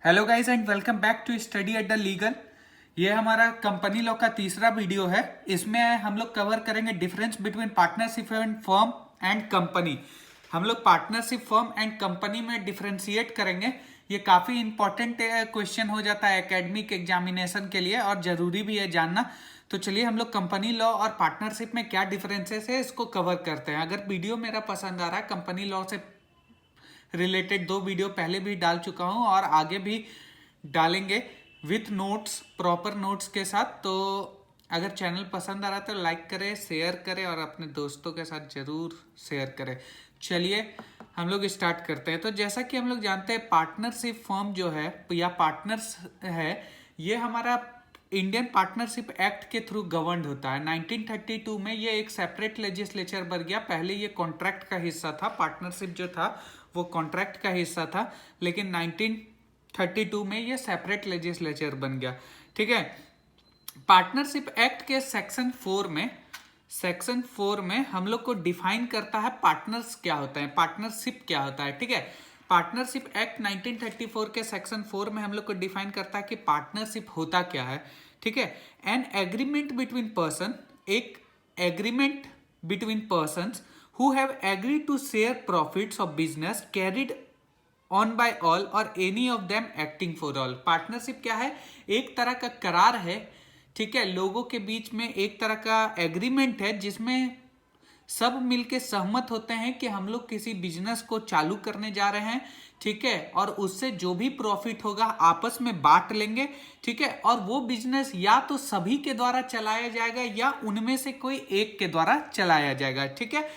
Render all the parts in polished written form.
Hello guys and welcome back to study at the legal. ये हमारा company law का तीसरा वीडियो है। इसमें हम लोग कवर करेंगे difference between partnership and firm and company. हम लोग पार्टनरशिप फर्म एंड कंपनी में डिफरेंशिएट करेंगे। ये काफ़ी इंपॉर्टेंट क्वेश्चन हो जाता है एकेडमिक एग्जामिनेशन के लिए और ज़रूरी भी है जानना। तो चलिए हम लोग कंपनी लॉ और पार्टनरशिप में क्या डिफरेंसेस है इसको कवर करते हैं। अगर वीडियो मेरा पसंद आ रहा है, कंपनी लॉ से रिलेटेड 2 वीडियो पहले भी डाल चुका हूँ और आगे भी डालेंगे विथ नोट्स, प्रॉपर नोट्स के साथ। तो अगर चैनल पसंद आ रहा है तो लाइक करें, शेयर करें और अपने दोस्तों के साथ ज़रूर शेयर करें। चलिए हम लोग स्टार्ट करते हैं। तो जैसा कि हम लोग जानते हैं पार्टनरशिप फर्म जो है या पार्टनर्स है, ये हमारा इंडियन पार्टनरशिप एक्ट के थ्रू गवर्न होता है। 1932 में ये एक सेपरेट लेजिस्लेचर बन गया। पहले ये कॉन्ट्रैक्ट का हिस्सा था, पार्टनरशिप जो था वो कॉन्ट्रैक्ट का हिस्सा था, लेकिन 1932 में ये सेपरेट लेजिस्लेचर बन गया। ठीक है। पार्टनरशिप एक्ट के सेक्शन 4 में हम लोग को डिफाइन करता है पार्टनर्स क्या होता है, पार्टनरशिप क्या होता है। ठीक है। पार्टनरशिप एक्ट 1934 के सेक्शन 4 में हम लोग को डिफाइन करता है कि पार्टनरशिप होता क्या है। ठीक है। एन एग्रीमेंट बिटवीन पर्सन, एक agreement between persons who have agreed to share profits of business carried on by all or any of them acting for all। Partnership क्या है? एक तरह का करार है। ठीक है। लोगों के बीच में एक तरह का एग्रीमेंट है जिसमें सब मिलके सहमत होते हैं कि हम लोग किसी बिजनेस को चालू करने जा रहे हैं। ठीक है। और उससे जो भी प्रॉफिट होगा आपस में बांट लेंगे। ठीक है। और वो बिजनेस या तो सभी के द्वारा चलाया जाएगा या उनमें से कोई एक के द्वारा चलाया जाएगा। ठीक है।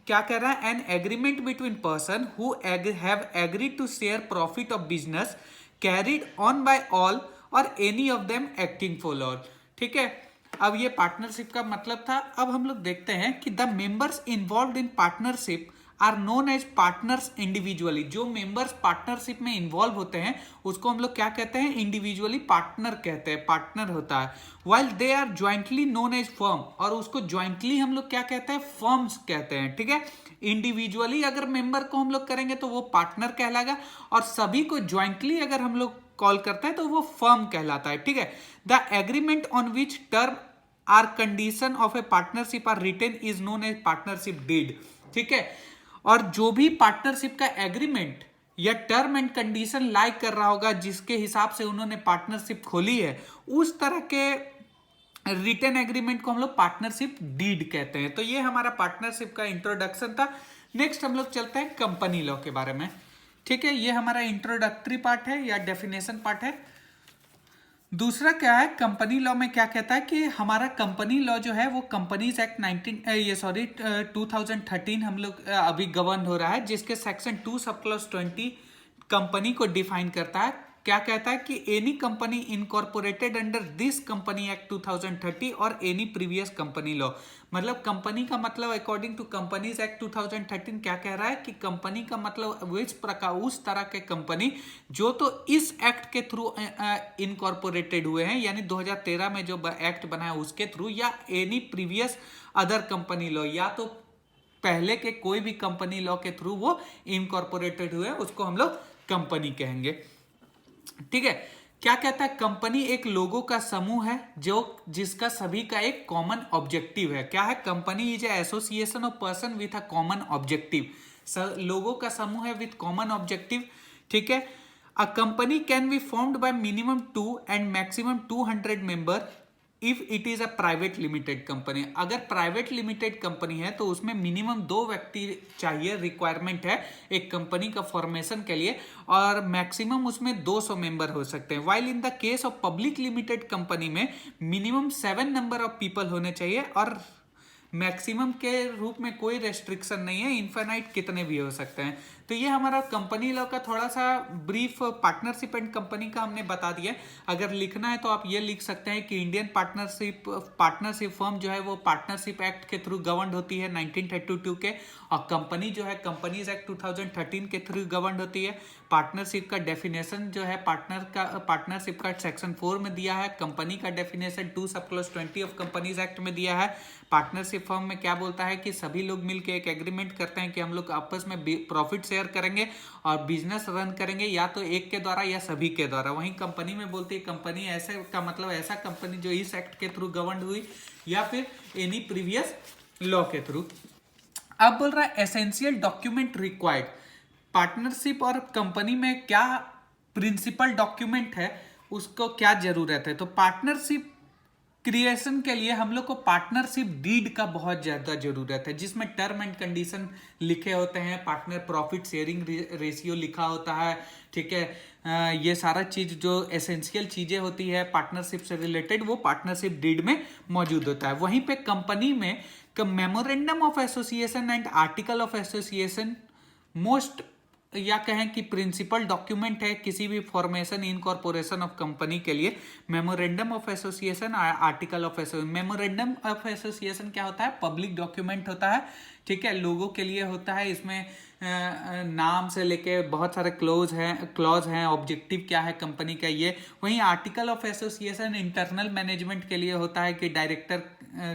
क्या कह रहा है? An agreement between person who have agreed to share profit of business carried on by all और any of them acting for all. ठीक है। अब ये पार्टनरशिप का मतलब था। अब हम लोग देखते हैं कि the members involve in partnership are known as partners individually. जो मेंबर्स पार्टनरशिप में इन्वॉल्व होते हैं उसको हम लोग क्या कहते हैं? इंडिविजुअली पार्टनर कहते हैं, पार्टनर होता है। While they are jointly known as firm, और उसको ज्वाइंटली हम लोग क्या कहते हैं? फर्म्स कहते हैं। ठीक है। इंडिविजुअली अगर मेंबर को हम लोग करेंगे तो वो पार्टनर कहलाएगा, और सभी को ज्वाइंटली अगर हम लोग कॉल करते हैं तो वो फर्म कहलाता है। ठीक है। The agreement on which term are condition of a partnership are written is known as partnership deed. ठीक है। और जो भी पार्टनरशिप का एग्रीमेंट या टर्म एंड कंडीशन लाइक कर रहा होगा जिसके हिसाब से उन्होंने पार्टनरशिप खोली है, उस तरह के रिटन एग्रीमेंट को हम लोग पार्टनरशिप डीड कहते हैं। तो ये हमारा पार्टनरशिप का इंट्रोडक्शन था। नेक्स्ट हम लोग चलते हैं कंपनी लॉ के बारे में। ठीक है। ये हमारा इंट्रोडक्टरी पार्ट है या डेफिनेशन पार्ट है। दूसरा क्या है? कंपनी लॉ में क्या कहता है कि हमारा कंपनी लॉ जो है वो कंपनीज एक्ट 2013 हम लोग अभी गवर्न हो रहा है, जिसके सेक्शन 2 सब क्लॉज 20 कंपनी को डिफाइन करता है। क्या कहता है कि any company incorporated under this company act 2030 और एनी प्रीवियस कंपनी लॉ। मतलब कंपनी का मतलब अकॉर्डिंग टू कंपनीज एक्ट 2013 क्या कह रहा है कि कंपनी का मतलब इस प्रकार उस तरह के कंपनी जो तो इस एक्ट के थ्रू इनकॉर्पोरेटेड हुए हैं, यानी 2013 में जो एक्ट बना है उसके थ्रू, या any previous other company law, या तो पहले के कोई भी कंपनी लॉ के थ्रू वो इनकॉर्पोरेटेड हुए, उसको हम लोग कंपनी कहेंगे। ठीक है। क्या कहता है? कंपनी एक लोगों का समूह है जो जिसका सभी का एक कॉमन ऑब्जेक्टिव है। क्या है? Company is association of person with a common objective. लोगों का समूह है विथ कॉमन ऑब्जेक्टिव। ठीक है। A company can be formed by minimum 2 and maximum 200 member if it is a private limited company. अगर प्राइवेट लिमिटेड कंपनी है तो उसमें मिनिमम 2 व्यक्ति चाहिए, रिक्वायरमेंट है एक कंपनी का फॉर्मेशन के लिए, और मैक्सिमम उसमें 200 मेंबर हो सकते हैं। While in the case of public limited company में मिनिमम 7 नंबर ऑफ पीपल होने चाहिए, और मैक्सिमम के रूप में कोई रेस्ट्रिक्शन नहीं है, इनफाइनाइट कितने भी हो सकते हैं। तो ये हमारा कंपनी लॉ का थोड़ा सा ब्रीफ पार्टनरशिप एंड कंपनी का हमने बता दिया। अगर लिखना है तो आप ये लिख सकते हैं कि इंडियन पार्टनरशिप फर्म जो है वो पार्टनरशिप एक्ट के थ्रू गवर्न होती है 1932 के, और कंपनी जो है कंपनीज एक्ट 2013 के थ्रू गवर्न होती है। पार्टनरशिप का डेफिनेशन जो है पार्टनरशिप का सेक्शन 4 में दिया है। कंपनी का definition 2 sub clause 20 of companies act में दिया है। पार्टनरशिप फर्म में क्या बोलता है कि सभी लोग मिलकर एक एग्रीमेंट करते हैं कि हम लोग आपस में प्रॉफिट शेयर करेंगे और बिजनेस रन करेंगे या तो एक के द्वारा या सभी के द्वारा। वहीं कंपनी में बोलते हैं कंपनी ऐसे का मतलब ऐसा कंपनी जो इस एक्ट के थ्रू गवर्न हुई या फिर एनी प्रीवियस लॉ के थ्रू। अब बोल रहा है एसेंशियल डॉक्यूमेंट रिक्वायर्ड। पार्टनरशिप और कंपनी में क्या प्रिंसिपल डॉक्यूमेंट है, उसको क्या जरूरत है। तो पार्टनरशिप क्रिएशन के लिए हम लोग को पार्टनरशिप डीड का बहुत ज्यादा जरूरत है, जिसमें टर्म एंड कंडीशन लिखे होते हैं, पार्टनर प्रॉफिट शेयरिंग रेशियो लिखा होता है, ठीक है। ये सारा चीज जो एसेंशियल चीजें होती है पार्टनरशिप से रिलेटेड वो पार्टनरशिप डीड में मौजूद होता है। वहीं पे कंपनी में memorandum of association and article of association most या कहें कि प्रिंसिपल डॉक्यूमेंट है किसी भी फॉर्मेशन इनकॉर्पोरेशन ऑफ कंपनी के लिए। Memorandum of association, article of association. Memorandum of association क्या होता है, पब्लिक डॉक्यूमेंट होता है, ठीक है, लोगों के लिए होता है। इसमें नाम से लेके बहुत सारे क्लॉज हैं, ऑब्जेक्टिव क्या है कंपनी का ये। वहीं article of association internal management के लिए होता है कि डायरेक्टर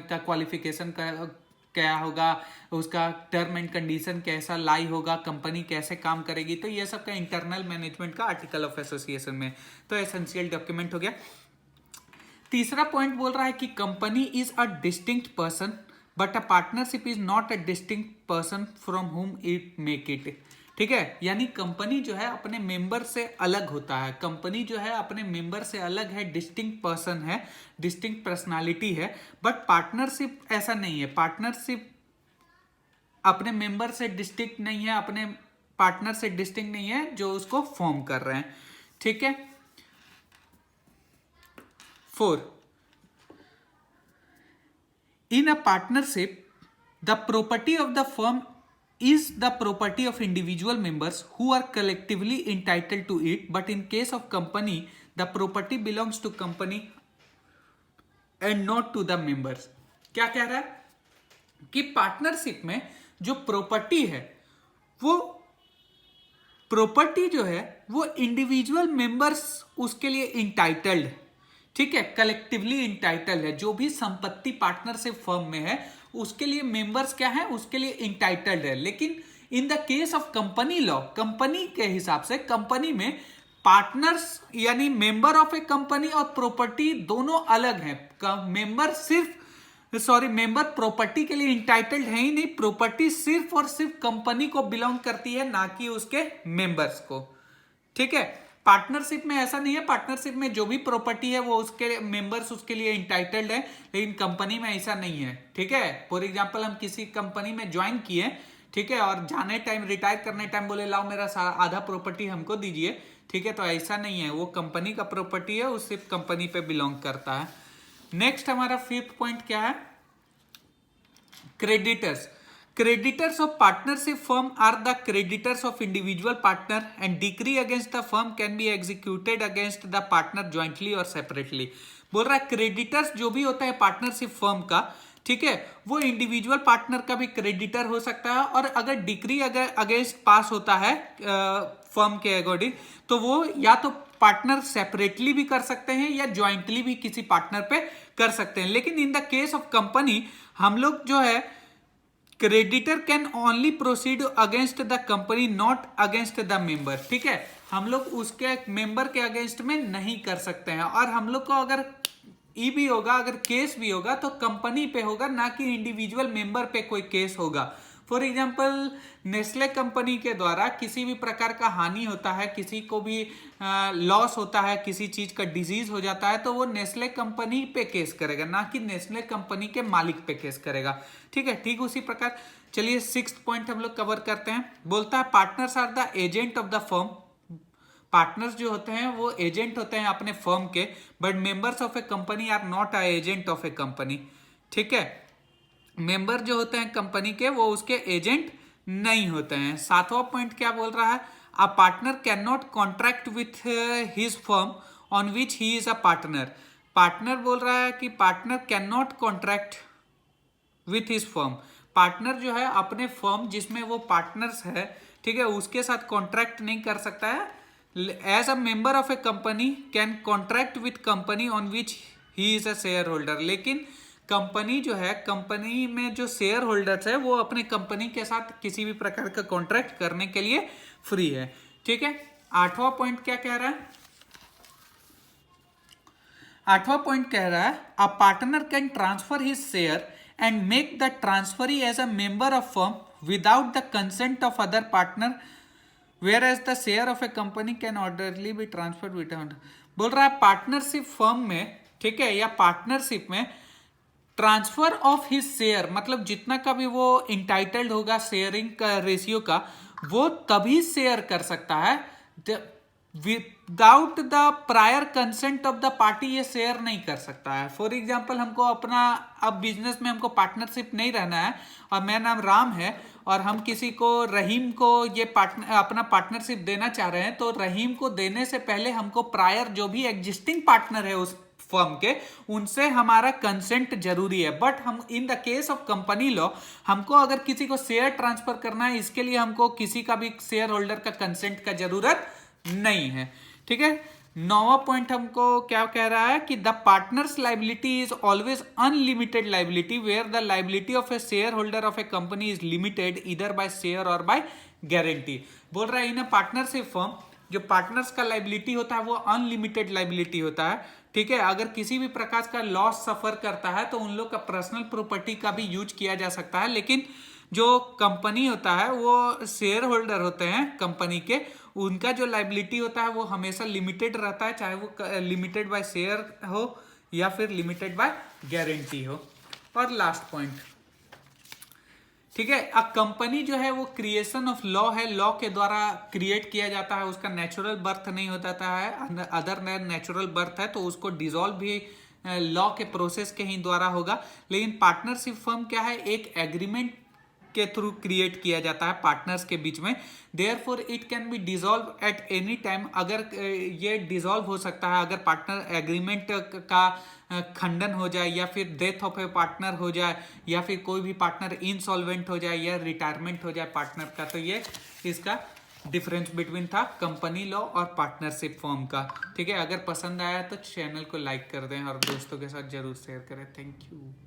का क्वालिफिकेशन क्या होगा, उसका टर्म एंड कंडीशन कैसा लाई होगा, कंपनी कैसे काम करेगी, तो ये सब का इंटरनल मैनेजमेंट का आर्टिकल ऑफ एसोसिएशन में। तो एसेंशियल डॉक्यूमेंट हो गया। तीसरा पॉइंट बोल रहा है कि company is a distinct person but a partnership is not a distinct person from हुम इट मेक इट। ठीक है, यानी कंपनी जो है अपने मेंबर से अलग होता है, कंपनी जो है अपने मेंबर से अलग है, डिस्टिंक्ट पर्सन है, डिस्टिंक्ट पर्सनालिटी है। बट पार्टनरशिप ऐसा नहीं है, पार्टनरशिप अपने मेंबर से डिस्टिंक्ट नहीं है, अपने पार्टनर से डिस्टिंक्ट नहीं है जो उसको फॉर्म कर रहे हैं, ठीक है। 4, in a partnership the property of the firm is the property of individual members who are collectively entitled to it, but in case of company the property belongs to company and not to the members। क्या कह रहा है कि partnership में जो property है वो property जो है वो इंडिविजुअल मेंबर्स उसके लिए इंटाइटल्ड है, ठीक है, कलेक्टिवली इंटाइटल्ड है। जो भी संपत्ति पार्टनरशिप फर्म में है उसके लिए मेंबर्स क्या है, उसके लिए इंटाइटल्ड है। लेकिन in the case of company law, company के हिसाब से कंपनी में पार्टनर्स यानी मेंबर ऑफ ए कंपनी और प्रॉपर्टी दोनों अलग हैं। मेंबर प्रॉपर्टी के लिए इंटाइटल्ड है ही नहीं, प्रॉपर्टी सिर्फ और सिर्फ कंपनी को बिलोंग करती है, ना कि उसके मेंबर्स को, ठीक है। पार्टनरशिप में ऐसा नहीं है, पार्टनरशिप में जो भी प्रॉपर्टी है वो उसके मेंबर्स उसके लिए इंटाइटल्ड है, लेकिन कंपनी में ऐसा नहीं है, ठीक है। फॉर एग्जांपल हम किसी कंपनी में ज्वाइन किए, ठीक है, और जाने टाइम रिटायर करने टाइम बोले लाओ मेरा आधा प्रॉपर्टी हमको दीजिए, ठीक है, तो ऐसा नहीं है, वो कंपनी का प्रॉपर्टी है, वो सिर्फ कंपनी पे बिलोंग करता है। नेक्स्ट हमारा 5th पॉइंट क्या है, creditors. Creditors of partnership firm are the creditors of individual partner and decree against the firm can be executed against the partner jointly or separately। बोल रहा है क्रेडिटर्स जो भी होता है पार्टनरशिप फर्म का, ठीक है, वो इंडिविजुअल पार्टनर का भी क्रेडिटर हो सकता है, और अगर डिक्री अगर अगेंस्ट पास होता है फर्म के अकॉर्डिंग तो वो या तो पार्टनर सेपरेटली भी कर सकते हैं या ज्वाइंटली भी किसी पार्टनर पे कर सकते हैं। लेकिन in the case of company हम लोग जो है creditor can only proceed against the company not against the member, ठीक है, हम लोग उसके मेंबर के अगेंस्ट में नहीं कर सकते हैं। और हम लोग को अगर ई भी होगा, अगर केस भी होगा तो कंपनी पे होगा, ना कि इंडिविजुअल मेंबर पे कोई केस होगा। फॉर एग्जाम्पल नेस्ले कंपनी के द्वारा किसी भी प्रकार का हानि होता है, किसी को भी लॉस होता है, किसी चीज का डिजीज हो जाता है, तो वो नेस्ले कंपनी पे केस करेगा, ना कि नेस्ले कंपनी के मालिक पे केस करेगा, ठीक है। ठीक उसी प्रकार चलिए 6th पॉइंट हम लोग कवर करते हैं। बोलता है partners are the agent of the firm. Partners जो होते हैं वो एजेंट होते हैं अपने फर्म के, but members of a company are not a agent of a company, ठीक है। मेंबर जो होते हैं कंपनी के वो उसके एजेंट नहीं होते हैं। 7वां पॉइंट क्या बोल रहा है, a partner can not contract with his firm on which he is a partner. Partner बोल रहा है कि partner can not contract with his firm. Partner जो है अपने फर्म जिसमें वो पार्टनर्स है, ठीक है, उसके साथ कॉन्ट्रैक्ट नहीं कर सकता है। As a member of a company can contract with company on which he is a share holder. लेकिन कंपनी जो है, कंपनी में जो शेयर होल्डर्स है वो अपने कंपनी के साथ किसी भी प्रकार का कॉन्ट्रैक्ट करने के लिए फ्री है। ठीक है, 8वां पॉइंट क्या कह रहा है? 8वां पॉइंट कह रहा है a partner can transfer his share and make the transferee as a member of firm without the consent of other partner whereas the share of a company can orderly be transfer without. बोल रहा है partnership firm में, ठीक है, या partnership में transfer of his share, मतलब जितना का भी वो इंटाइटल्ड होगा शेयरिंग का रेशियो का, वो तभी शेयर कर सकता है without the prior consent of the party, ये शेयर नहीं कर सकता है। फॉर एग्जाम्पल हमको अपना, अब बिजनेस में हमको पार्टनरशिप नहीं रहना है और मेरा नाम राम है और हम किसी को, रहीम को ये अपना पार्टनरशिप देना चाह रहे हैं, तो रहीम को देने से पहले हमको प्रायर जो भी एग्जिस्टिंग पार्टनर है उस फर्म के, उनसे हमारा कंसेंट जरूरी है। बट हम in the case of company law, हमको अगर किसी को शेयर ट्रांसफर करना है, इसके लिए हमको किसी का भी शेयर होल्डर का कंसेंट का जरूरत नहीं है। ठीक है, 9वां पॉइंट हमको क्या कह रहा है कि the partners liability is always unlimited liability where the liability of a share holder of a company is limited इधर बाय शेयर और बाय गारंटी। बोल रहा है इन पार्टनरशिप फर्म जो पार्टनर्स का लाइबिलिटी होता है वो अनलिमिटेड लाइबिलिटी होता है। ठीक है, अगर किसी भी प्रकार का लॉस सफर करता है तो उन लोग का पर्सनल प्रॉपर्टी का भी यूज किया जा सकता है, लेकिन जो कंपनी होता है वो शेयर होल्डर होते हैं कंपनी के, उनका जो लाइबिलिटी होता है वो हमेशा लिमिटेड रहता है, चाहे वो लिमिटेड बाय शेयर हो या फिर लिमिटेड बाय गारंटी हो। और लास्ट पॉइंट, ठीक है, अब कंपनी जो है वो क्रिएशन ऑफ लॉ है, लॉ के द्वारा क्रिएट किया जाता है, उसका नेचुरल बर्थ नहीं होता है, अदर नेचुरल बर्थ है तो उसको डिसॉल्व भी लॉ के प्रोसेस के ही द्वारा होगा। लेकिन पार्टनरशिप फर्म क्या है, एक एग्रीमेंट के थ्रू क्रिएट किया जाता है पार्टनर्स के बीच में, therefore it can be dissolve at any time. अगर ये डिसॉल्व हो सकता है अगर पार्टनर एग्रीमेंट का खंडन हो जाए, या फिर डेथ ऑफ ए पार्टनर हो जाए, या फिर कोई भी पार्टनर इनसॉल्वेंट हो जाए, या रिटायरमेंट हो जाए पार्टनर का। तो ये इसका डिफरेंस बिटवीन था कंपनी लॉ और पार्टनरशिप फर्म का। ठीक है, अगर पसंद आया तो चैनल को लाइक कर दें और दोस्तों के साथ जरूर शेयर करें। Thank you.